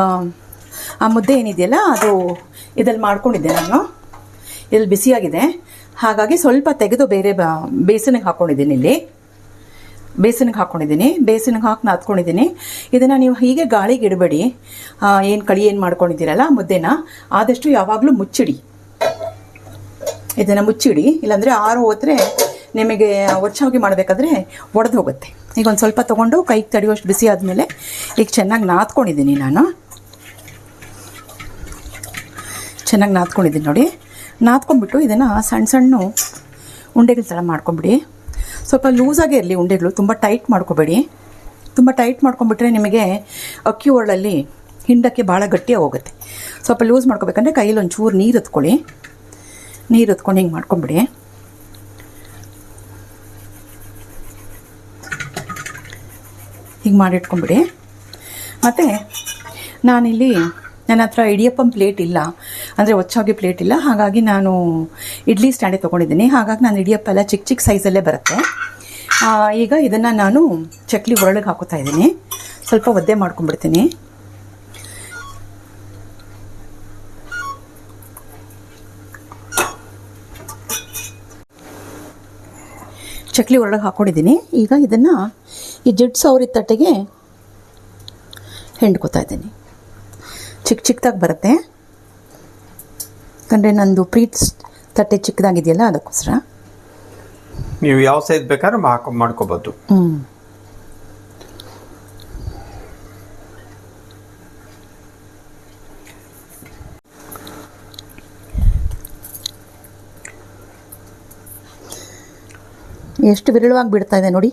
ಆ ಮುದ್ದೆ ಏನಿದೆಯಲ್ಲ ಅದು ಇದಲ್ಲಿ ಮಾಡ್ಕೊಂಡಿದ್ದೆ ನಾನು. ಇಲ್ಲಿ ಬಿಸಿಯಾಗಿದೆ, ಹಾಗಾಗಿ ಸ್ವಲ್ಪ ತೆಗೆದು ಬೇರೆ ಬೇಸನಿಗೆ ಹಾಕ್ಕೊಂಡಿದ್ದೀನಿ. ಇಲ್ಲಿ ಬೇಸನಿಗೆ ಹಾಕಿ ನಾದ್ಕೊಂಡಿದ್ದೀನಿ. ಇದನ್ನು ನೀವು ಹೀಗೆ ಗಾಳಿಗೆ ಇಡಬೇಡಿ. ಏನು ಕಳಿ ಏನು ಮಾಡ್ಕೊಂಡಿದ್ದೀರಲ್ಲ ಮುದ್ದೆನ ಆದಷ್ಟು ಯಾವಾಗಲೂ ಮುಚ್ಚಿಡಿ. ಇದನ್ನು ಮುಚ್ಚಿಡಿ, ಇಲ್ಲಾಂದರೆ ಆರು ಹೋದರೆ ನಿಮಗೆ ಒಚ್ಚಾಗಿ ಮಾಡಬೇಕಾದ್ರೆ ಒಡೆದು ಹೋಗುತ್ತೆ. ಈಗ ಒಂದು ಸ್ವಲ್ಪ ತೊಗೊಂಡು ಕೈಗೆ ತಡೆಯುವಷ್ಟು ಬಿಸಿ ಆದಮೇಲೆ ಈಗ ಚೆನ್ನಾಗಿ ನಾದ್ಕೊಂಡಿದ್ದೀನಿ ನಾನು. ಚೆನ್ನಾಗಿ ನಾದ್ಕೊಂಡಿದ್ದೀನಿ ನೋಡಿ. ನಾದ್ಕೊಂಡ್ಬಿಟ್ಟು ಇದನ್ನು ಸಣ್ಣ ಸಣ್ಣ ಉಂಡೆಗಳ ಥರ ಮಾಡ್ಕೊಂಬಿಡಿ. ಸ್ವಲ್ಪ ಲೂಸಾಗೇ ಇರಲಿ ಉಂಡೆಗಳು, ತುಂಬ ಟೈಟ್ ಮಾಡ್ಕೊಬೇಡಿ. ತುಂಬ ಟೈಟ್ ಮಾಡ್ಕೊಂಬಿಟ್ರೆ ನಿಮಗೆ ಅಕ್ಕಿ ಒರಳಲ್ಲಿ ಹಿಂಡಕ್ಕೆ ಭಾಳ ಗಟ್ಟಿಯಾಗಿ ಹೋಗುತ್ತೆ. ಸ್ವಲ್ಪ ಲೂಸ್ ಮಾಡ್ಕೋಬೇಕಂದ್ರೆ ಕೈಯಲ್ಲಿ ಒಂಚೂರು ನೀರು ಎತ್ಕೊಳ್ಳಿ. ನೀರು ಎತ್ಕೊಂಡು ಹಿಂಗೆ ಮಾಡ್ಕೊಂಬಿಡಿ. ಹಿಂಗೆ ಮಾಡಿಟ್ಕೊಂಬಿಡಿ. ಮತ್ತು ನಾನಿಲ್ಲಿ ನನ್ನ ಹತ್ರ ಇಡಿಯಪ್ಪಂ ಪ್ಲೇಟ್ ಇಲ್ಲ, ಅಂದರೆ ಒಚ್ಚಾಗಿ ಪ್ಲೇಟ್ ಇಲ್ಲ, ಹಾಗಾಗಿ ನಾನು ಇಡ್ಲಿ ಸ್ಟ್ಯಾಂಡೇ ತೊಗೊಂಡಿದ್ದೀನಿ. ಹಾಗಾಗಿ ನಾನು ಇಡಿಯಪ್ಪ ಎಲ್ಲ ಚಿಕ್ಕ ಚಿಕ್ಕ ಸೈಜಲ್ಲೇ ಬರುತ್ತೆ. ಈಗ ಇದನ್ನು ನಾನು ಚಕ್ಲಿ ಒರಳಿಗೆ ಹಾಕೋತಾ ಇದ್ದೀನಿ. ಸ್ವಲ್ಪ ಒದ್ದೆ ಮಾಡ್ಕೊಂಡ್ಬಿಡ್ತೀನಿ. ಚಕ್ಲಿ ಒರಳಿಗೆ ಹಾಕ್ಕೊಂಡಿದ್ದೀನಿ. ಈಗ ಇದನ್ನು ಈ ಜಿಡ್ಡು ಸೌರಿದ ತಟ್ಟೆಗೆ ಹೆಂಡ್ಕೋತಾ ಇದ್ದೀನಿ. ಚಿಕ್ಕ ಚಿಕ್ಕದಾಗಿ ಬರುತ್ತೆ, ಯಾಕಂದರೆ ನಂದು ಪ್ರೀತ್ ತಟ್ಟೆ ಚಿಕ್ಕದಾಗಿದೆಯಲ್ಲ ಅದಕ್ಕೋಸ್ಕರ.
ನೀವು ಯಾವ ಸೈಜ್ ಬೇಕಾದ್ರೂ ಮಾಡ್ಕೋಬೋದು.
ಎಷ್ಟು ವಿರಳವಾಗಿ ಬಿಡ್ತಾ ಇದೆ ನೋಡಿ.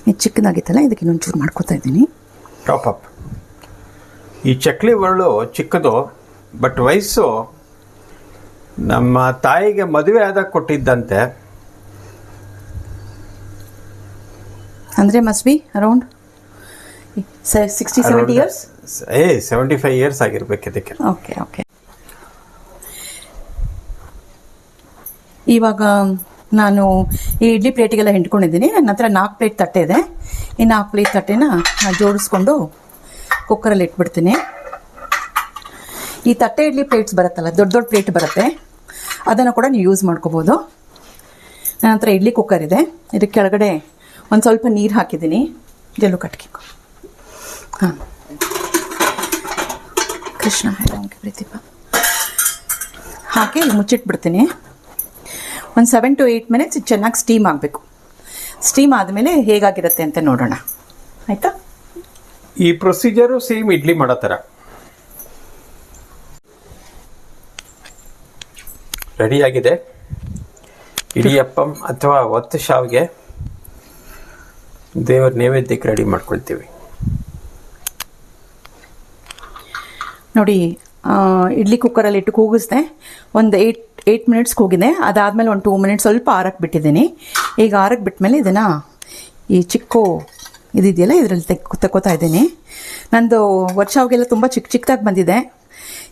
ಇದು ಚಿಕ್ಕದಾಗಿತ್ತಲ್ಲ, ಇದಕ್ಕೆ ಇನ್ನೊಂಚೂರು ಮಾಡ್ಕೋತಾ ಇದ್ದೀನಿ.
Top up. ಈ ಚಕ್ಲಿ ಒರಳು ಚಿಕ್ಕದು, ಬಟ್ ವಯಸ್ಸು ನಮ್ಮ ತಾಯಿಗೆ ಮದುವೆ ಆದಾಗ ಕೊಟ್ಟಿದ್ದಂತೆ.
ಅಂದರೆ must be around 60-70 years.
75 years ಆಗಿರ್ಬೇಕು ಇದಕ್ಕೆ.
ಓಕೆ. ಇವಾಗ ನಾನು ಈ ಇಡ್ಲಿ ಪ್ಲೇಟಿಗೆಲ್ಲ ಹಿಂಡ್ಕೊಂಡಿದ್ದೀನಿ. ನನ್ನ ಹತ್ರ 4 ಪ್ಲೇಟ್ ತಟ್ಟೆ ಇದೆ. ಈ 4 ಪ್ಲೇಟ್ ತಟ್ಟೆನ ಜೋಡಿಸ್ಕೊಂಡು ಕುಕ್ಕರಲ್ಲಿ ಇಟ್ಬಿಡ್ತೀನಿ. ಈ ತಟ್ಟೆ ಇಡ್ಲಿ ಪ್ಲೇಟ್ಸ್ ಬರುತ್ತಲ್ಲ, ದೊಡ್ಡ ದೊಡ್ಡ ಪ್ಲೇಟ್ ಬರುತ್ತೆ, ಅದನ್ನು ಕೂಡ ನೀವು ಯೂಸ್ ಮಾಡ್ಕೋಬೋದು. ನನ್ನ ಹತ್ರ ಇಡ್ಲಿ ಕುಕ್ಕರ್ ಇದೆ. ಇದಕ್ಕೆ ಕೆಳಗಡೆ ಒಂದು ಸ್ವಲ್ಪ ನೀರು ಹಾಕಿದ್ದೀನಿ, ಜಲ್ಲು ಕಟ್ಗೆ. ಹಾಂ, ಕೃಷ್ಣ ಹೇಳೋಂಗೆ ಪ್ರತಿಭ ಹಾಕಿ ಮುಚ್ಚಿಟ್ಬಿಡ್ತೀನಿ. ಒಂದು 7 to 8 ಮಿನಿಟ್ಸ್ ಚೆನ್ನಾಗಿ ಸ್ಟೀಮ್ ಆಗಬೇಕು. ಸ್ಟೀಮ್ ಆದಮೇಲೆ ಹೇಗಾಗಿರುತ್ತೆ ಅಂತ ನೋಡೋಣ, ಆಯಿತಾ?
ಈ ಪ್ರೊಸೀಜರು ಸೇಮ್ ಇಡ್ಲಿ ಮಾಡೋ ಥರ. ರೆಡಿಯಾಗಿದೆ ಇಡಿಯಪ್ಪಂ ಅಥವಾ ಒತ್ತು ಶಾವಿಗೆ. ದೇವರ ನೈವೇದ್ಯಕ್ಕೆ ರೆಡಿ ಮಾಡ್ಕೊಳ್ತೀವಿ
ನೋಡಿ. ಇಡ್ಲಿ ಕುಕ್ಕರಲ್ಲಿ ಇಟ್ಟು ಕೂಗಿಸ್ದೆ, ಒಂದು 8 ಮಿನಿಟ್ಸ್ ಕೂಗಿದೆ. ಅದಾದಮೇಲೆ ಒಂದು 2 ಮಿನಿಟ್ಸ್ ಸ್ವಲ್ಪ ಆರಕ್ಕೆ ಬಿಟ್ಟಿದ್ದೀನಿ. ಈಗ ಆರಕ್ಕೆ ಬಿಟ್ಮೇಲೆ ಇದನ್ನು ಈ ಚಿಕ್ಕ ಇದಿದೆಯಲ್ಲ ಇದರಲ್ಲಿ ತಗೋತಾ ಇದ್ದೀನಿ. ನಂದು ಒಚ್ಚಾವಿಗೆಲ್ಲ ತುಂಬ ಚಿಕ್ಕದಾಗಿ ಬಂದಿದೆ,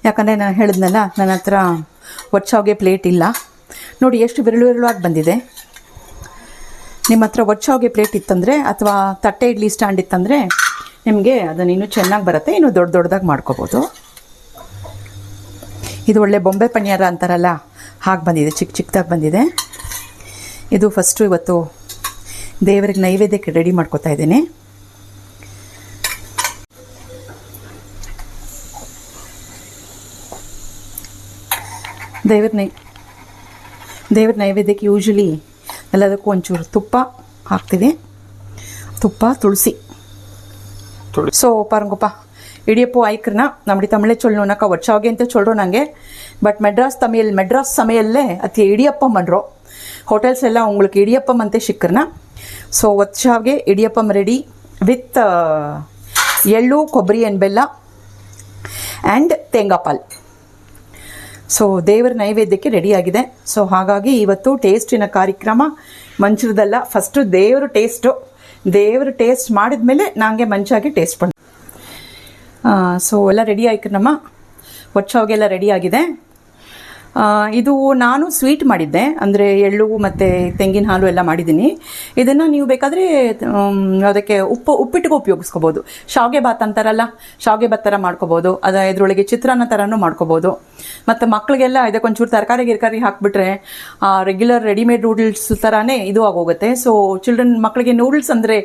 ಯಾಕಂದರೆ ನಾನು ಹೇಳಿದ್ನಲ್ಲ ನನ್ನ ಹತ್ರ ಒಚ್ಚಾವಿಗೆ ಪ್ಲೇಟ್ ಇಲ್ಲ. ನೋಡಿ ಎಷ್ಟು ವಿರಳುವಾಗಿ ಬಂದಿದೆ. ನಿಮ್ಮ ಹತ್ರ ಒಚ್ಚಾಗೆ ಪ್ಲೇಟ್ ಇತ್ತಂದರೆ ಅಥವಾ ತಟ್ಟೆ ಇಡ್ಲಿ ಸ್ಟ್ಯಾಂಡ್ ಇತ್ತಂದರೆ ನಿಮಗೆ ಅದನ್ನು ಇನ್ನೂ ಚೆನ್ನಾಗಿ ಬರುತ್ತೆ. ಇನ್ನೂ ದೊಡ್ಡದಾಗಿ ಮಾಡ್ಕೋಬೋದು. ಇದು ಒಳ್ಳೆ ಬೊಂಬೆ ಪಣಿಯಾರ ಅಂತಾರಲ್ಲ ಹಾಗೆ ಬಂದಿದೆ, ಚಿಕ್ಕದಾಗಿ ಬಂದಿದೆ. ಇದು ಫಸ್ಟು ಇವತ್ತು ದೇವರಿಗೆ ನೈವೇದ್ಯಕ್ಕೆ ರೆಡಿ ಮಾಡ್ಕೊತಾ ಇದ್ದೀನಿ. ದೇವ್ರ ನೈವೇದ್ಯಕ್ಕೆ ಯೂಶ್ವಲಿ ಎಲ್ಲದಕ್ಕೂ ಒಂಚೂರು ತುಪ್ಪ ಹಾಕ್ತೀವಿ. ತುಪ್ಪ, ತುಳಸಿ. ஸோ பாருங்கப்பா, இடியப்போ ஆயிக்கிறனா நம்மடி தமிழே சொல்லணும்னாக்கா ஒச்சாவே ಅಂತ சொல்கிறோம். பட் மெட்ராஸ் சமையல்லே அத்தி இடியப்பம் பண்ணுறோம். ಹೋಟೆಲ್ಸ್ ಎಲ್ಲ உங்களுக்கு ಇಡಿಯಪ್ಪಂ ಅಂತ ಸಿಕ್ಕರ್ನಾ. ಸೊ ಒಚ್ಚಾಗೆ ಇಡಿಯಪ್ಪಂ ರೆಡಿ ವಿತ್ ಎಳ್ಳು, ಕೊಬ್ಬರಿ ಆ್ಯಂಡ್ ಬೆಲ್ಲ ಆ್ಯಂಡ್ ತೇಂಗಾಪಾಲ್. ಸೊ ದೇವರ ನೈವೇದ್ಯಕ್ಕೆ ರೆಡಿಯಾಗಿದೆ. ಸೊ ಹಾಗಾಗಿ ಇವತ್ತು ಟೇಸ್ಟಿನ ಕಾರ್ಯಕ್ರಮ ಮಂಚದಲ್ಲ. ಫಸ್ಟು ದೇವರು ಟೇಸ್ಟ್ ಮಾಡಿದ ಮೇಲೆ ನನಗೆ ಮಂಚಾಗಿ ಟೇಸ್ಟ್ பண்ண. ಸೊ ಎಲ್ಲ ರೆಡಿ ಆಯ್ತು. ನಮ್ಮ ಒಚ್ಚಾಗೆಲ್ಲ ರೆಡಿ ಆಗಿದೆ. ಇದು ನಾನು ಸ್ವೀಟ್ ಮಾಡಿದ್ದೆ, ಅಂದರೆ ಎಳ್ಳು ಮತ್ತು ತೆಂಗಿನ ಹಾಲು ಎಲ್ಲ ಮಾಡಿದ್ದೀನಿ. ಇದನ್ನು ನೀವು ಬೇಕಾದರೆ ಅದಕ್ಕೆ ಉಪ್ಪಿಟ್ಟಿಗೂ ಉಪಯೋಗಿಸ್ಕೋಬೋದು. ಶಾವಿಗೆ ಬಾತ್ ಅಂತಾರಲ್ಲ, ಶಾವಿಗೆ ಬಾತ್ ಥರ ಮಾಡ್ಕೋಬೋದು. ಇದರೊಳಗೆ ಚಿತ್ರಾನ್ನ ಥರನೂ ಮಾಡ್ಕೋಬೋದು. ಮತ್ತು ಮಕ್ಕಳಿಗೆಲ್ಲ ಇದಕ್ಕೊಂಚೂರು ತರಕಾರಿ ಹಾಕಿಬಿಟ್ರೆ ರೆಗ್ಯುಲರ್ ರೆಡಿಮೇಡ್ ನೂಡಲ್ಸ್ ಥರನೇ ಇದು ಆಗೋಗುತ್ತೆ. ಸೊ ಮಕ್ಕಳಿಗೆ ನೂಡಲ್ಸ್ ಅಂದರೆ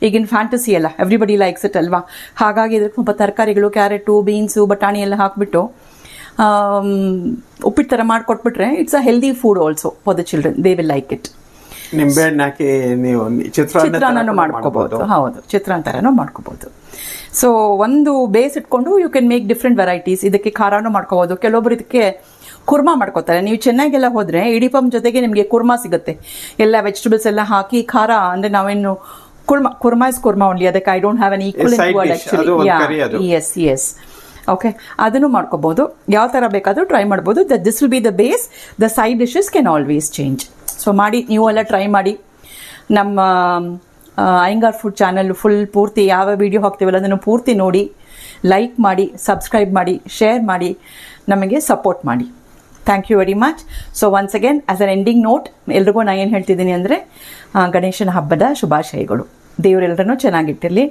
ಈಗಿನ ಫ್ಯಾಂಟಸಿ ಅಲ್ಲ, ಎವ್ರಿಬಡಿ ಲೈಕ್ಸ್ ಇಟ್ ಅಲ್ವಾ. ಹಾಗಾಗಿ ಇದಕ್ಕೆ ಸ್ವಲ್ಪ ತರಕಾರಿಗಳು, ಕ್ಯಾರೆಟು, ಬೀನ್ಸು, ಬಟಾಣಿ ಎಲ್ಲ ಹಾಕಿಬಿಟ್ಟು ಉಪ್ಪಿಟ್ಟು ಥರ ಮಾಡಿಕೊಟ್ಬಿಟ್ರೆ it's a healthy food also for the children. They will like it.
ನಿಂಬೆಹಣ್ಣು ಹಾಕಿ ನೀವು
ಚಿತ್ರಾನ್ನೂ ಮಾಡ್ಕೋಬಹುದು. ಹೌದು, ಚಿತ್ರಾನ್ನ ಥರನೂ ಮಾಡ್ಕೋಬಹುದು. ಸೊ ಒಂದು ಬೇಸ್ ಇಟ್ಕೊಂಡು you can make different varieties. ಇದಕ್ಕೆ ಖಾರನೂ ಮಾಡ್ಕೋಬಹುದು. ಕೆಲವೊಬ್ರು ಇದಕ್ಕೆ ಕುರ್ಮಾ ಮಾಡ್ಕೋತಾರೆ. ನೀವು ಚೆನ್ನಾಗೆಲ್ಲ ಹೋದರೆ ಇಡಿಯಪ್ಪಂ ಜೊತೆಗೆ ನಿಮಗೆ ಕುರ್ಮಾ ಸಿಗುತ್ತೆ. ಎಲ್ಲ ವೆಜಿಟೇಬಲ್ಸ್ ಎಲ್ಲ ಹಾಕಿ ಖಾರ, ಅಂದರೆ ನಾವೇನು ಕುರ್ಮಾ ಇಸ್ ಕುರ್ಮಾ ಓನ್ಲಿ. ಅದಕ್ಕೆ I don't have an equivalent word actually. Yes okay, ಅದನ್ನು ಮಾಡ್ಕೋಬೋದು. ಯಾವ ಥರ ಬೇಕಾದರೂ ಟ್ರೈ ಮಾಡ್ಬೋದು. This will be the base. The side dishes can always change. So ಮಾಡಿ, ನೀವು ಎಲ್ಲ ಟ್ರೈ ಮಾಡಿ. ನಮ್ಮ ಅಯ್ಯಂಗಾರ್ ಫುಡ್ ಚಾನಲ್ ಪೂರ್ತಿ ಯಾವ ವಿಡಿಯೋ ಹಾಕ್ತೀವಲ್ಲ ಅದನ್ನು ಪೂರ್ತಿ ನೋಡಿ, ಲೈಕ್ ಮಾಡಿ, ಸಬ್ಸ್ಕ್ರೈಬ್ ಮಾಡಿ, ಶೇರ್ ಮಾಡಿ, ನಮಗೆ ಸಪೋರ್ಟ್ ಮಾಡಿ. Thank you very much. So once again as an ending note, ಎಲ್ರಿಗೂ ನಾನು ಏನು ಹೇಳ್ತಿದ್ದೀನಿ ಅಂದರೆ ಗಣೇಶನ ಹಬ್ಬದ ಶುಭಾಶಯಗಳು. ದೇವರೆಲ್ಲರನ್ನೂ ಚೆನ್ನಾಗಿಟ್ಟಿರಲಿ.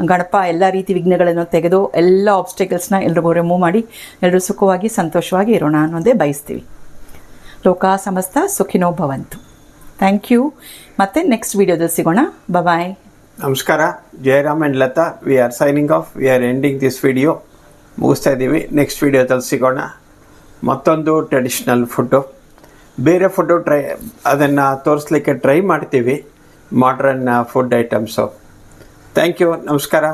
ಗಣಪ ಎಲ್ಲ ರೀತಿ ವಿಘ್ನಗಳನ್ನು ತೆಗೆದು ಎಲ್ಲ ಆಬ್ಸ್ಟಿಕಲ್ಸ್ನ ಎಲ್ರಿಗೂ ರಿಮೂವ್ ಮಾಡಿ ಎಲ್ಲರೂ ಸುಖವಾಗಿ ಸಂತೋಷವಾಗಿ ಇರೋಣ ಅನ್ನೋದೇ ಬಯಸ್ತೀವಿ. ಲೋಕ ಸಮಸ್ತ ಸುಖಿನೋ ಭವಂತು. Thank you. ಮತ್ತೆ ನೆಕ್ಸ್ಟ್ ವಿಡಿಯೋದಲ್ಲಿ ಸಿಗೋಣ. ಬಾಯ್.
ನಮಸ್ಕಾರ. Jayaram and Lata, we are signing off. We are ending this video. ಮುಗಿಸ್ತಾ ಇದ್ದೀವಿ. ನೆಕ್ಸ್ಟ್ ವಿಡಿಯೋದಲ್ಲಿ ಸಿಗೋಣ. ಮತ್ತೊಂದು ಟ್ರೆಡಿಷ್ನಲ್ ಫುಡ್ಡು, ಬೇರೆ ಫುಡ್ಡು ಅದನ್ನು ತೋರಿಸ್ಲಿಕ್ಕೆ ಟ್ರೈ ಮಾಡ್ತೀವಿ. Modern food items. Thank you. ನಮಸ್ಕಾರ.